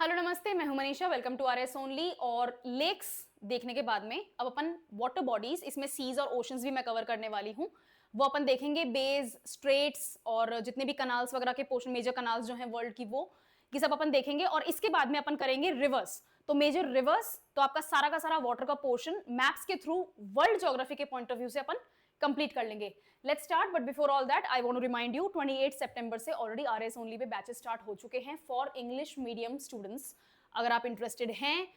Hello नमस्ते, मैं हूं Manisha. Welcome to RS only. और लेक्स देखने के बाद में अब अपन वाटर बॉडीज, इसमें सीज और ओशंस भी मैं कवर करने वाली हूं, वो अपन देखेंगे। बेज, स्ट्रेट्स और जितने भी कनाल्स वगैरह के पोर्शन, मेजर कनाल्स जो हैं वर्ल्ड की, वो ये सब अपन देखेंगे। और इसके बाद में अपन करेंगे रिवर्स। तो मेजर रिवर्स, तो आपका सारा का सारा वाटर का पोर्शन मैप्स के थ्रू वर्ल्ड ज्योग्राफी के पॉइंट ऑफ व्यू से अपन कंप्लीट कर लेंगे। Let's start, but before all that I want to remind you 28 सितंबर से ऑलरेडी आरएस ओनली पे बैचेस स्टार्ट हो चुके हैं फॉर इंग्लिश मीडियम स्टूडेंट्स। अगर आप इंटरेस्टेड हैं,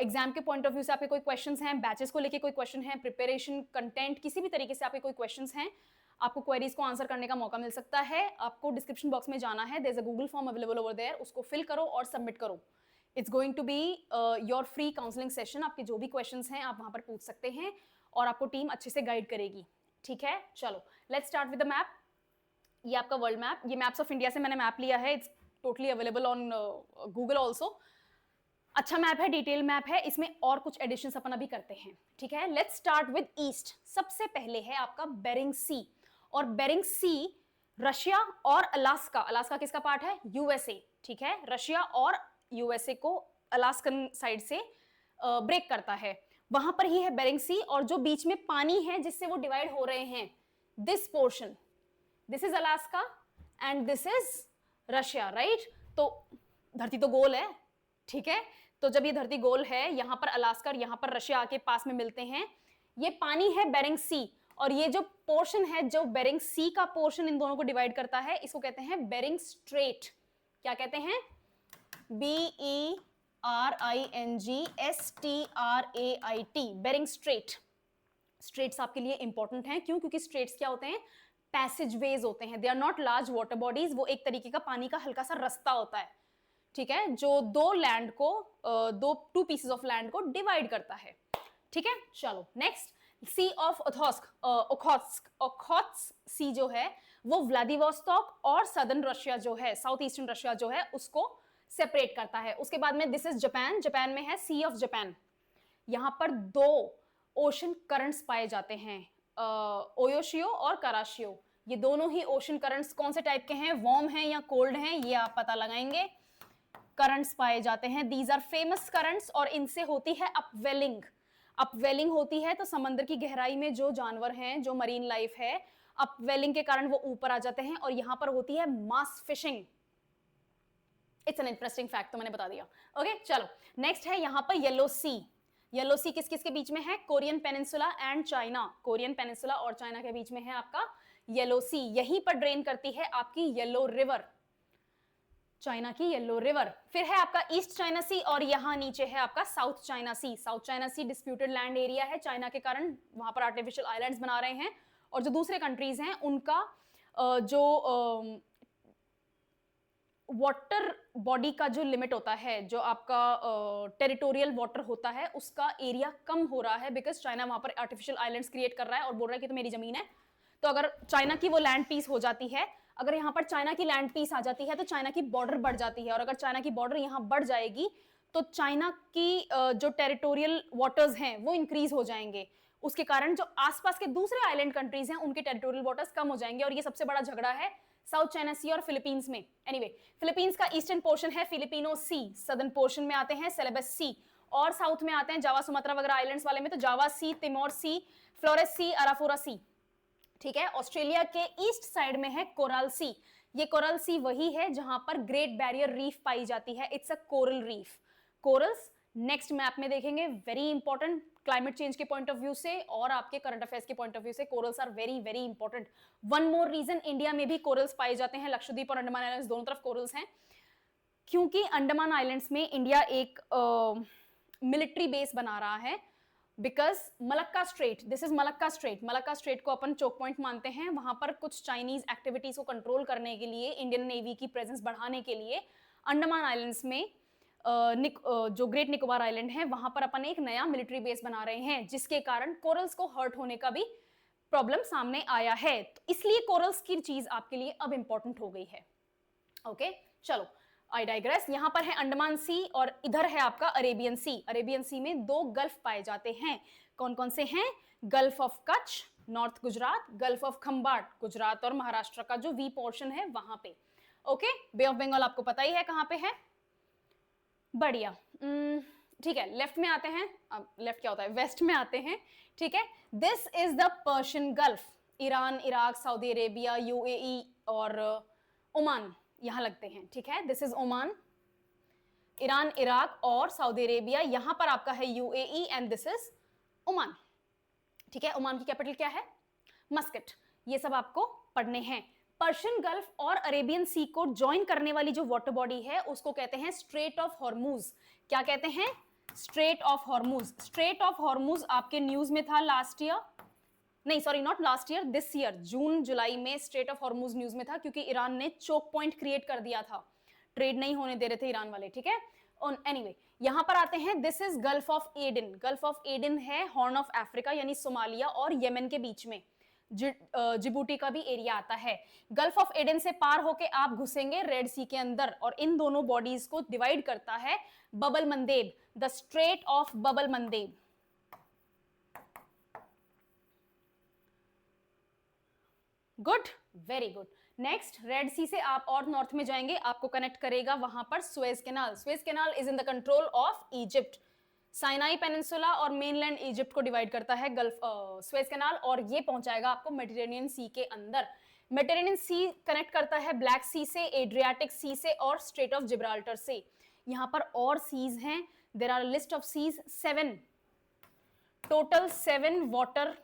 एग्जाम के पॉइंट ऑफ व्यू से आपके कोई क्वेश्चंस हैं, बैचेस को लेके कोई क्वेश्चन है, प्रिपरेशन, कंटेंट, किसी भी तरीके से आपके कोई क्वेश्चंस हैं, आपको क्वेरीज को आंसर करने का मौका मिल सकता है। आपको डिस्क्रिप्शन बॉक्स में जाना है, there is a Google form available over there, उसको फिल करो और सबमिट करो। It's going to be your free counselling session. आपके जो भी क्वेश्चंस हैं आप वहां पर पूछ सकते हैं और आपको टीम अच्छे से गाइड करेगी। ठीक है, चलो let's start with the map. ये आपका वर्ल्ड मैप, ये मैप्स ऑफ इंडिया से मैंने मैप लिया है। It's totally available on Google also. अच्छा मैप है, डिटेल मैप है, इसमें और कुछ एडिशंस अपन अभी करते हैं। ठीक है, लेट्स स्टार्ट विद ईस्ट। सबसे पहले है आपका बेरिंग सी। और बेरिंग सी रशिया और अलास्का, अलास्का किसका पार्ट है? यूएसए। ठीक है, रशिया और यूएसए को अलास्कन साइड से ब्रेक करता है, वहां पर ही है बेरिंग सी। और जो बीच में पानी है जिससे वो डिवाइड हो रहे हैं, this portion, this is Alaska and this is Russia, right? तो धरती तो गोल है, ठीक है? तो जब ये धरती गोल है, यहां पर अलास्का और यहां पर रशिया आके पास में मिलते हैं, ये पानी है बेरिंग सी। और ये जो पोर्शन है, जो बेरिंग सी का पोर्शन इन दोनों को डिवाइड करता है, इसको कहते हैं बेरिंग स्ट्रेट। क्या कहते हैं? BERINGSTRAIT, bearing straight. स्ट्रेट्स आपके लिए इंपॉर्टेंट हैं, क्यों? क्योंकि स्ट्रेट्स क्या होते हैं? पैसेज वेज होते हैं। They are not large water bodies, वो एक तरीके का पानी का हल्का सा रास्ता होता है, ठीक है, जो दो लैंड को, टू पीसेस ऑफ लैंड को डिवाइड करता है। ठीक है, चलो नेक्स्ट, सी ऑफ ओखोत्स्क सी जो है वो व्लादिवोस्तोक और सदर्न रशिया जो है, साउथ ईस्टर्न रशिया जो है, उसको सेपरेट करता है। उसके बाद में दिस इज जापान। जापान में है सी ऑफ जापान। यहां पर दो ओशन करंट्स पाए जाते हैं, ओयोशियो और कराशियो। ये दोनों ही ओशन करंट्स कौन से टाइप के हैं? वार्म हैं या कोल्ड हैं, ये आप पता लगाएंगे। करंट्स पाए जाते हैं, दीज आर फेमस करंट्स, और इनसे होती है अपवेलिंग। अपवेलिंग होती है तो समंदर की गहराई में जो जानवर हैं, जो मरीन लाइफ है, अपवेलिंग के कारण वो ऊपर आ जाते हैं, और यहां पर होती है mass fishing. It's an interesting fact, तो मैंने बता दिया। ओके, चलो नेक्स्ट है यहां पर येलो सी। येलो सी किस किस के बीच में है? Korean peninsula and China. Korean peninsula और चाइना के बीच में है आपका येलो सी। यहीं पर ड्रेन करती है आपकी येलो रिवर, चाइना की येलो रिवर। फिर है आपका ईस्ट चाइना सी, और यहां नीचे है आपका साउथ चाइना सी। साउथ चाइना सी डिस्प्यूटेड लैंड एरिया है चाइना के कारण, वहां पर आर्टिफिशियल आइलैंड्स बना रहे हैं, और जो दूसरे कंट्रीज हैं उनका जो वाटर बॉडी का जो लिमिट होता है, जो आपका टेरिटोरियल वाटर होता है, उसका एरिया कम हो रहा है, बिकॉज चाइना वहां पर आर्टिफिशियल आइलैंड्स क्रिएट कर रहा है और बोल रहा है कि तो मेरी जमीन है। तो अगर चाइना की वो लैंड पीस हो जाती है, अगर यहां पर चाइना की लैंड पीस आ जाती है, तो चाइना की बॉर्डर बढ़ जाती है, और अगर चाइना की बॉर्डर यहां बढ़ जाएगी तो चाइना की जो टेरिटोरियल वाटर्स हैं वो इंक्रीज हो जाएंगे। उसके कारण जो आसपास के दूसरे आइलैंड कंट्रीज हैं उनके टेरिटोरियल वाटर्स कम हो जाएंगे, और ये सबसे बड़ा झगड़ा है साउथ चाइना सी और फिलीपींस में। एनीवे, फिलीपींस का ईस्टर्न पोर्शन है फिलिपिनो सी, सदर्न पोर्शन में आते हैं सेलेबस सी, और साउथ में आते हैं जावा सुमात्रा वगैरह आइलैंड्स वाले में तो जावा सी, तिमोर सी, फ्लोरेस सी, अराफोरा सी। ठीक है, ऑस्ट्रेलिया के ईस्ट साइड में है कोरल सी। ये कोरल सी वही है जहां पर ग्रेट बैरियर रीफ पाई जाती है। It's a coral reef. Corals next map में देखेंगे, वेरी इंपॉर्टेंट क्लाइमेट चेंज के पॉइंट ऑफ व्यू से और आपके करंट अफेयर्स के पॉइंट ऑफ व्यू से corals are very very important. One more reason, India में भी कोरल्स पाए जाते हैं, लक्षद्वीप और अंडमान आइलैंड्स दोनों तरफ कोरल्स हैं, क्योंकि अंडमान आइलैंड्स में इंडिया एक मिलिट्री बेस बना रहा है, because Malacca strait, this is Malacca strait, Malacca strait को अपन चोक पॉइंट मानते हैं। वहां पर कुछ चाइनीज एक्टिविटीज को कंट्रोल करने के लिए, इंडियन नेवी की प्रेजेंस बढ़ाने के लिए, अंडमान आइलैंड्स में जो ग्रेट निकोबार आइलैंड है वहां पर अपन एक नया मिलिट्री बेस बना रहे हैं, जिसके कारण कोरल्स को हर्ट होने का भी प्रॉब्लम सामने आया है। तो इसलिए कोरल्स की चीज आपके लिए अब इंपॉर्टेंट हो गई है। ओके, चलो आई डाइग्रेस। यहां पर है अंडमान सी और इधर है आपका अरेबियन सी। अरेबियन सी में दो गल्फ पाए जाते हैं, कौन कौन से हैं? Gulf of Kutch north Gujarat, Gulf of Khambhat Gujarat और महाराष्ट्र का जो वी पोर्शन है वहां पे। ओके, बे ऑफ बंगाल आपको पता ही है कहां पे है, बढ़िया। ठीक है, लेफ्ट में आते हैं। अब लेफ्ट क्या होता है, वेस्ट में आते हैं। ठीक है, this is the Persian gulf. Iran, Iraq, Saudi Arabia, UAE और ओमान यहां लगते हैं। ठीक है, this is Oman. Iran, Iraq और सऊदी अरेबिया, यहां पर आपका है UAE and this is Oman. ठीक है, ओमान की कैपिटल क्या है, मस्कट। ये सब आपको पढ़ने हैं। पर्शियन गल्फ और अरेबियन सी को ज्वाइन करने वाली जो वाटर बॉडी है उसको कहते हैं स्ट्रेट ऑफ हॉर्मूज। क्या कहते हैं, Strait of Hormuz. Strait of Hormuz आपके न्यूज में था लास्ट ईयर, नहीं sorry not last year, this year June July में स्ट्रेट ऑफ हॉर्मूज न्यूज में था, क्योंकि ईरान ने चोक पॉइंट क्रिएट कर दिया था, ट्रेड नहीं होने दे रहे थे ईरान वाले। ठीक है, एनीवे यहां पर आते हैं, this is Gulf of Aden. Gulf of Aden है हॉर्न ऑफ अफ्रीका यानी सोमालिया और यमन के बीच में, जिबूटी का भी एरिया आता है। गल्फ ऑफ एडन से पार होके आप घुसेंगे रेड सी के अंदर और इन दोनों बॉडीज को डिवाइड करता है Bab el Mandeb, the Strait of Bab el Mandeb. Good, very good. Next, Red Sea से आप और नॉर्थ में जाएंगे, आपको कनेक्ट करेगा वहां पर Suez canal. Suez canal is in the control of Egypt. Sinai peninsula और मेनलैंड इजिप्ट को डिवाइड करता है गल्फ सुएज कैनाल, और ये पहुंचाएगा आपको मेडिटेरेनियन सी के अंदर। मेडिटेरेनियन सी कनेक्ट करता है ब्लैक सी से, एड्रियाटिक सी से और स्ट्रेट ऑफ जिब्राल्टर से। यहां पर और सीज हैं, there are list of seas 7, total 7 water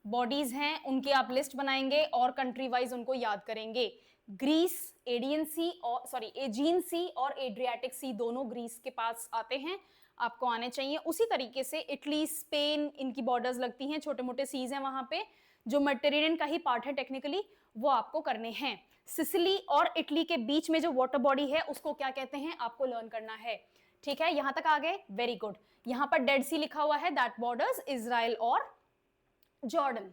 bodies हैं, उनकी आप लिस्ट बनाएंगे और कंट्री वाइज उनको याद करेंगे। ग्रीस, एडियन सी और सॉरी एजीन सी और एड्रियाटिक सी दोनों ग्रीस के पास आते हैं, आपको आने चाहिए। उसी तरीके से इटली, स्पेन, इनकी बॉर्डर्स लगती हैं, छोटे मोटे सीज हैं वहां पे, जो मेडिटेरेनियन का ही पार्ट है टेक्निकली, वो आपको करने हैं। सिसिली और इटली के बीच में जो वाटर बॉडी है उसको क्या कहते हैं, आपको लर्न करना है। ठीक है, यहां तक आ गए, वेरी गुड। यहां पर डेड सी लिखा हुआ है, दैट बॉर्डर्स इजराइल और जॉर्डन।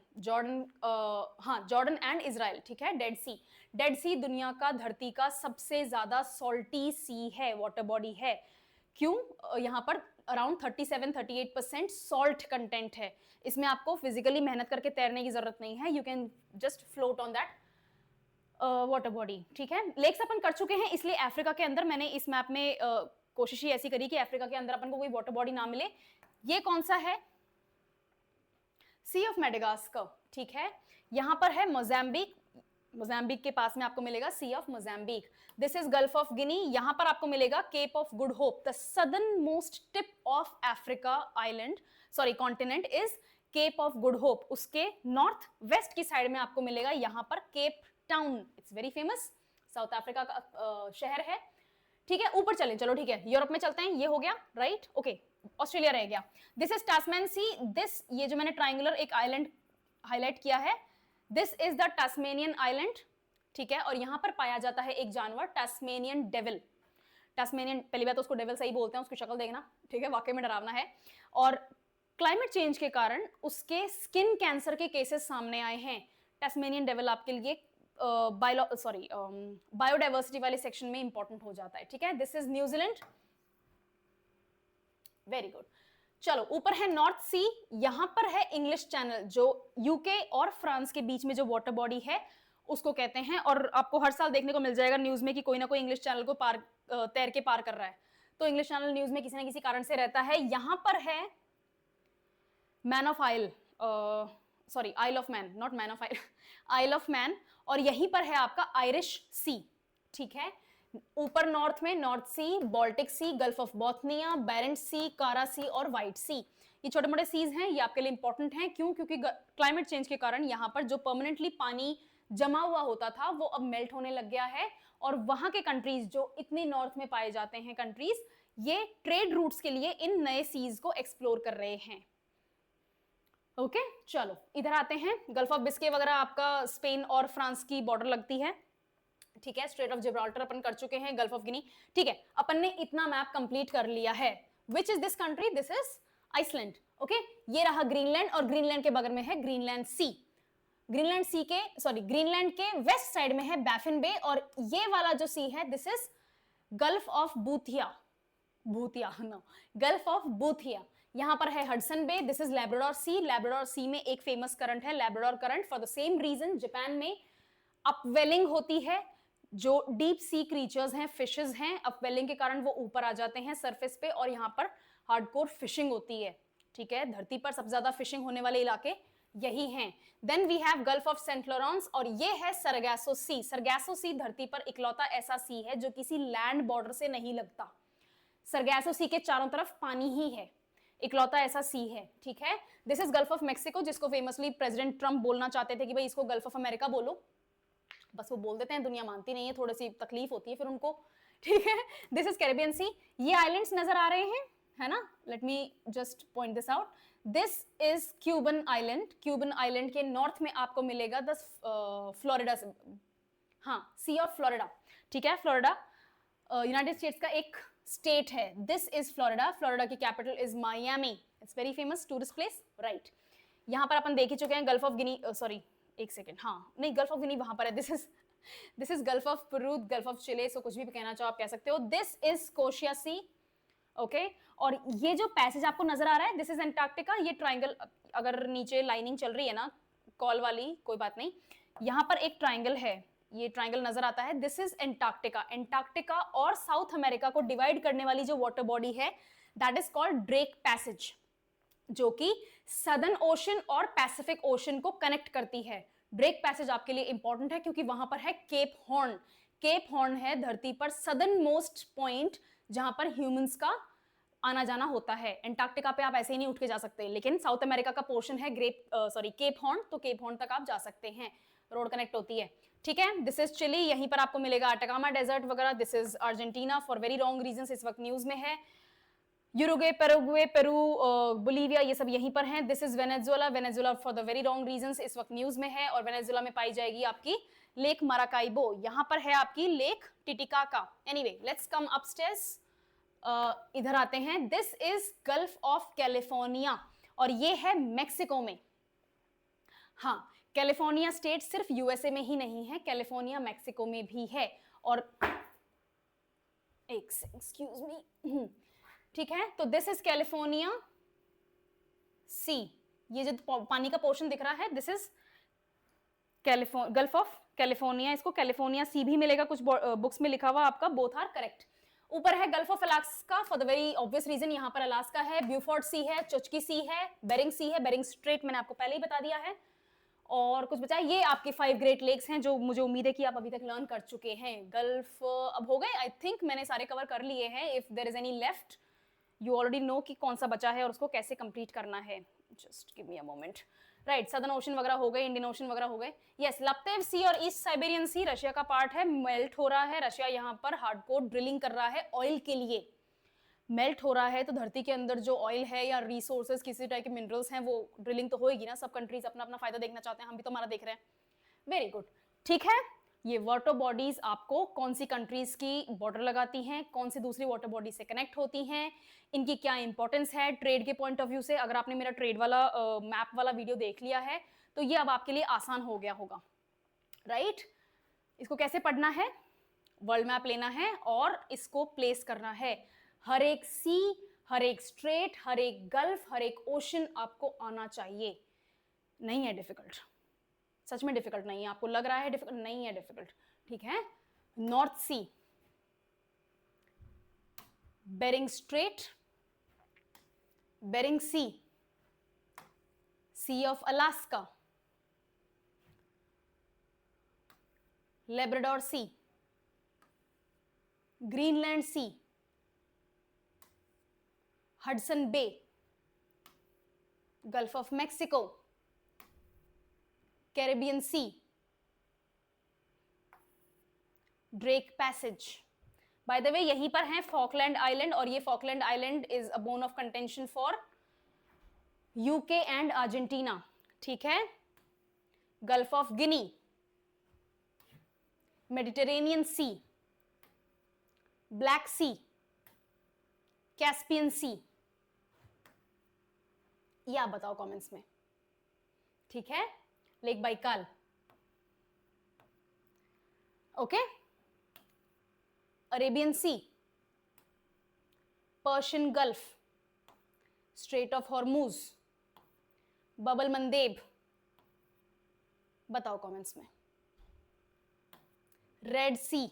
हाँ, जॉर्डन एंड इजराइल। ठीक है, डेड सी। डेड सी दुनिया का, धरती का सबसे ज्यादा सॉल्टी सी है, वाटर बॉडी है। क्यों, यहाँ पर अराउंड 37-38% सॉल्ट कंटेंट है। इसमें आपको फिजिकली मेहनत करके तैरने की जरूरत नहीं है, you can just float on that water body. ठीक है, लेक्स अपन कर चुके हैं, इसलिए अफ्रीका के अंदर मैंने इस मैप में कोशिश ही ऐसी करी कि अफ्रीका के अंदर अपन को कोई वाटर बॉडी ना मिले। ये कौन सा है, सी ऑफ मेडागास्कर। ठीक है, यहां पर है मोजाम्बिक, मोजाम्बिक के पास में आपको मिलेगा Sea of Mozambique. This is Gulf of Guinea, यहां पर आपको मिलेगा Cape of Good Hope. The southern most tip of Africa island sorry continent is Cape of Good Hope. उसके नॉर्थ वेस्ट की साइड में आपको मिलेगा यहां पर Cape Town, it's very famous, South Africa का शहर है। ठीक है, ऊपर चलें, चलो ठीक है, यूरोप में चलते हैं। ये हो गया, राइट, ओके, ऑस्ट्रेलिया रह गया। This is Tasman Sea. This, ये जो मैंने ट्राइंगुलर एक आइलैंड हाईलाइट किया है, this is the Tasmanian island. ठीक है, और यहां पर पाया जाता है एक जानवर, टास्मेनियन डेविल। टास्मेनियन, पहली बात तो उसको डेविल सही बोलते हैं, उसकी शक्ल देखना, ठीक है, वाकई में डरावना है। और क्लाइमेट चेंज के कारण उसके स्किन कैंसर के केसेस सामने आए हैं। टास्मेनियन डेविल आपके लिए बायोडाइवर्सिटी वाले सेक्शन में इंपॉर्टेंट हो जाता है। ठीक है, this is New Zealand, very good. चलो ऊपर है नॉर्थ सी, यहां पर है इंग्लिश चैनल, जो यूके और फ्रांस के बीच में जो वाटर बॉडी है उसको कहते हैं। और आपको हर साल देखने को मिल जाएगा न्यूज में कि कोई ना कोई इंग्लिश चैनल को तैर के पार कर रहा है, तो इंग्लिश चैनल न्यूज में किसी ना किसी कारण से रहता है। यहां पर है Man of Isle, sorry Isle of Man, not Man of Isle, Isle of Man, और यहीं पर है आपका आयरिश सी। ठीक है, ऊपर नॉर्थ में North Sea, Baltic Sea, Gulf of Bothnia, Barents Sea, Kara Sea और व्हाइट सी। ये छोटे मोटे सीज हैं, ये आपके लिए इंपॉर्टेंट हैं। क्यों, क्योंकि क्लाइमेट चेंज के कारण यहाँ पर जो परमानेंटली पानी जमा हुआ होता था वो अब मेल्ट होने लग गया है, और वहां के कंट्रीज जो इतने नॉर्थ में पाए जाते हैं कंट्रीज, ये ट्रेड रूट्स के लिए इन नए सीज को एक्सप्लोर कर रहे हैं। ओके, चलो इधर आते हैं। गल्फ ऑफ बिस्के वगैरह आपका स्पेन और फ्रांस की बॉर्डर लगती है। ठीक है, स्ट्रेट ऑफ जिब्राल्टर अपन कर चुके हैं, गल्फ ऑफ गिनी। ठीक है, अपन ने इतना मैप कंप्लीट कर लिया है। Which is this country, this is Iceland. Okay, ये रहा ग्रीनलैंड, और ग्रीनलैंड के बगल में है ग्रीनलैंड सी। ग्रीनलैंड सी के ग्रीनलैंड के वेस्ट साइड में है बैफिन बे, और ये वाला जो सी है this is Gulf of Boothia, no, Gulf of Boothia. यहां पर है Hudson Bay, this is Labrador Sea. Labrador Sea में एक फेमस करंट है Labrador Current, for the same reason Japan में अपवेलिंग होती है, जो डीप सी क्रीचर्स हैं, फिशेस हैं, अपवेलिंग के कारण वो ऊपर आ जाते हैं सरफेस पे और यहाँ पर हार्डकोर फिशिंग होती है। ठीक है, धरती पर सबसे ज्यादा फिशिंग होने वाले इलाके यही हैं। Then we have Gulf of Saint Lawrence और ये है सरगैसो सी। सरगैसो सी धरती पर इकलौता ऐसा सी है जो किसी लैंड बॉर्डर से नहीं लगता। सरगैसो सी के चारों तरफ पानी ही है, इकलौता ऐसा सी है। ठीक है, this is Gulf of Mexico, जिसको फेमसली प्रेसिडेंट ट्रंप बोलना चाहते थे कि भाई इसको गल्फ ऑफ अमेरिका बोलो, बस वो बोल देते हैं, दुनिया मानती नहीं है, थोड़ी सी तकलीफ होती है फिर उनको। ठीक है, दिस इज कैरेबियन सी। ये आइलैंड्स नजर आ रहे हैं, है ना, let me just point this out. This is Cuban island. Cuban island के नॉर्थ में आपको मिलेगा द फ्लोरिडा, हाँ, सी ऑफ फ्लोरिडा। ठीक है, फ्लोरिडा यूनाइटेड स्टेट्स का एक स्टेट है। This is Florida. फ्लोरिडा की capital is Miami. It's very famous tourist place, right. यहाँ पर अपन देख ही चुके हैं गल्फ ऑफ गिनी, सॉरी एक सेकेंड, हाँ नहीं, गल्फ ऑफ गिनी वहां पर है। This is Gulf of Peru, Gulf of Chile, so कुछ भी कहना चाहो आप कह सकते हो। This is Scotia Sea, okay. और ये जो पैसेज आपको नजर आ रहा है, दिस इज एंटार्क्टिका। ये ट्राइंगल, अगर नीचे लाइनिंग चल रही है ना कॉल वाली, कोई बात नहीं, यहाँ पर एक ट्राइंगल है, ये ट्राइंगल नजर आता है, दिस इज एंटार्क्टिका। एंटार्क्टिका और साउथ अमेरिका को डिवाइड करने वाली जो वाटर बॉडी है, that is called Drake passage, जो कि सदर्न ओशन और पैसिफिक ओशन को कनेक्ट करती है। ड्रेक पैसेज आपके लिए इंपॉर्टेंट है क्योंकि वहां पर है केप हॉर्न। केप हॉर्न है धरती पर सदर्न मोस्ट पॉइंट जहां पर ह्यूमंस का आना जाना होता है। एंटार्क्टिका पे आप ऐसे ही नहीं उठ के जा सकते, लेकिन साउथ अमेरिका का पोर्शन है केप हॉर्न, तो केप हॉर्न तक आप जा सकते हैं, रोड कनेक्ट होती है। ठीक है, दिस इज चिली, यहीं पर आपको मिलेगा अटाकामा डेजर्ट वगैरह। This is Argentina, for very wrong reasons इस वक्त न्यूज में है। यूरुगे, पेरुगुए, पेरू, बोलीविया, ये सब यहीं पर हैं। This is Venezuela. Venezuela for the very wrong reasons इस वक्त न्यूज में है, और वेनेजुएला में पाई जाएगी आपकी लेक माराकाइबो। यहां पर है आपकी lake Titicaca. Anyway, let's come upstairs. इधर आते हैं। This is Gulf of California और ये है मेक्सिको में। हाँ, कैलिफोर्निया स्टेट सिर्फ यूएसए में ही नहीं है, कैलिफोर्निया मेक्सिको में भी है। और एक एक्सक्यूज मी, ठीक है, तो दिस इज कैलिफोर्निया सी। ये जो पानी का पोर्शन दिख रहा है, this is Gulf of California. इसको कैलिफोर्निया सी भी मिलेगा, कुछ बुक्स में लिखा हुआ आपका, बोथ आर करेक्ट। ऊपर है Gulf of Alaska, for the very obvious reason, यहाँ पर अलास्का है, ब्यूफोर्ड सी है, चुचकी सी है, बेरिंग सी है, बेरिंग स्ट्रेट मैंने आपको पहले ही बता दिया है। और कुछ बचा, ये आपके 5 ग्रेट लेक्स हैं जो मुझे उम्मीद है कि आप अभी तक लर्न कर चुके हैं। गल्फ अब हो गए, आई थिंक मैंने सारे कवर कर लिए हैं। If there is any left, you already know कि कौन सा बचा है और उसको कैसे कंप्लीट करना है। Just give me a moment. Right, southern ocean वगैरह हो गए, इंडियन ओशन वगैरह हो गए। यस, लप्तेव सी और ईस्ट साइबेरियन सी रशिया का पार्ट है, मेल्ट हो रहा है। रशिया यहाँ पर हार्डकोर ड्रिलिंग कर रहा है ऑयल के लिए। मेल्ट हो रहा है तो धरती के अंदर जो ऑयल है या रिसोर्सेज, किसी टाइप के मिनरल्स हैं, वो ड्रिलिंग तो होगी ना। सब कंट्रीज अपना अपना फायदा देखना चाहते हैं, हम भी तो हमारा देख रहे हैं। वेरी गुड, ठीक है। ये वाटर बॉडीज आपको कौन सी कंट्रीज की बॉर्डर लगाती हैं, कौन सी दूसरी वाटर बॉडी से कनेक्ट होती हैं, इनकी क्या इंपॉर्टेंस है ट्रेड के पॉइंट ऑफ व्यू से। अगर आपने मेरा ट्रेड वाला मैप वाला वीडियो देख लिया है तो ये अब आपके लिए आसान हो गया होगा, राइट। इसको कैसे पढ़ना है, वर्ल्ड मैप लेना है और इसको प्लेस करना है। हर एक सी, हर एक स्ट्रेट, हर एक गल्फ, हर एक ओशन आपको आना चाहिए। नहीं है डिफिकल्ट, सच में डिफिकल्ट नहीं है। आपको लग रहा है डिफिकल्ट, नहीं है डिफिकल्ट, ठीक है। North Sea, Bering Strait, Bering Sea, Sea of Alaska, Labrador Sea, Greenland Sea, Hudson Bay, Gulf of Mexico, Caribbean Sea, Drake Passage. By the way यहीं पर है फॉकलैंड आइलैंड, और ये Falkland island is a bone of contention for UK and Argentina, ठीक है। Gulf of Guinea, Mediterranean Sea, Black Sea, Caspian Sea. ये आप बताओ कमेंट्स में, ठीक है। Lake Baikal, okay. Arabian C, Persian Gulf, Strait of Hormuz, Bab el Mandeb. बताओ comments में। Red Sea,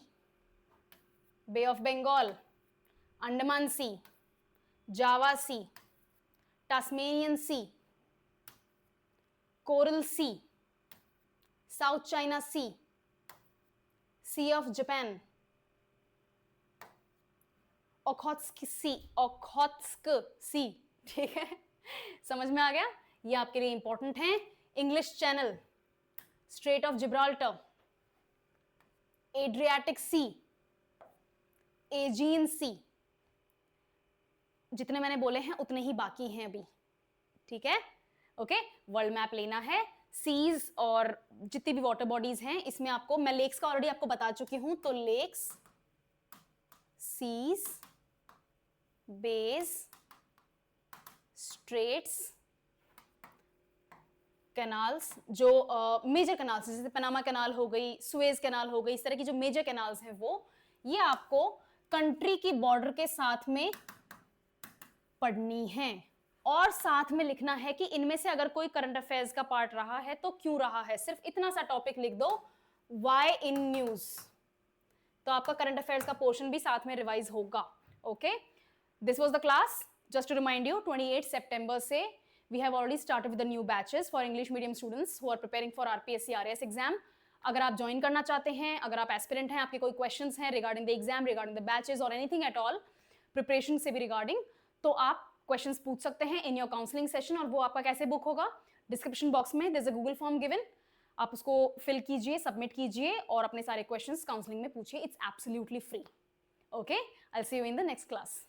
Bay of Bengal, Andaman Sea, Java Sea, Tasmanian Sea, Coral Sea, South China Sea, Sea of Japan, Okhotsk Sea, ठीक है, समझ में आ गया। ये आपके लिए इंपॉर्टेंट है। English Channel, Strait of Gibraltar, Adriatic Sea, Aegean Sea, जितने मैंने बोले हैं उतने ही बाकी हैं अभी, ठीक है। ओके, वर्ल्ड मैप लेना है। सीज और जितनी भी वाटर बॉडीज हैं इसमें आपको, मैं लेक्स का ऑलरेडी आपको बता चुकी हूं, तो lakes, seas, bays, straits, canals, जो मेजर कैनाल्स जैसे पनामा कैनाल हो गई, सुएज कैनाल हो गई, इस तरह की जो मेजर कैनाल्स हैं वो, ये आपको कंट्री की बॉर्डर के साथ में पढ़नी है। और साथ में लिखना है कि इनमें से अगर कोई करंट अफेयर्स का पार्ट रहा है तो क्यों रहा है। सिर्फ इतना सा टॉपिक लिख दो, वाई इन न्यूज, तो आपका करंट अफेयर्स का पोर्शन भी साथ में रिवाइज होगा। Okay, this was the class. Just to remind you, 28 सितंबर से we have already started with the new batches for English medium students who are preparing for RPSC RAS exam. अगर आप join करना चाहते हैं, अगर आप एस्पिरेंट हैं, आपके कोई क्वेश्चंस हैं regarding the exam, regarding the batches और एनीथिंग एट ऑल प्रिपरेशन से भी रिगार्डिंग, तो आप क्वेश्चंस पूछ सकते हैं इन योर काउंसलिंग सेशन। और वो आपका कैसे बुक होगा, डिस्क्रिप्शन बॉक्स में there is a Google form given, आप उसको फिल कीजिए, सबमिट कीजिए और अपने सारे क्वेश्चंस काउंसलिंग में पूछिए। It's absolutely free. Okay, I will see you in the next class.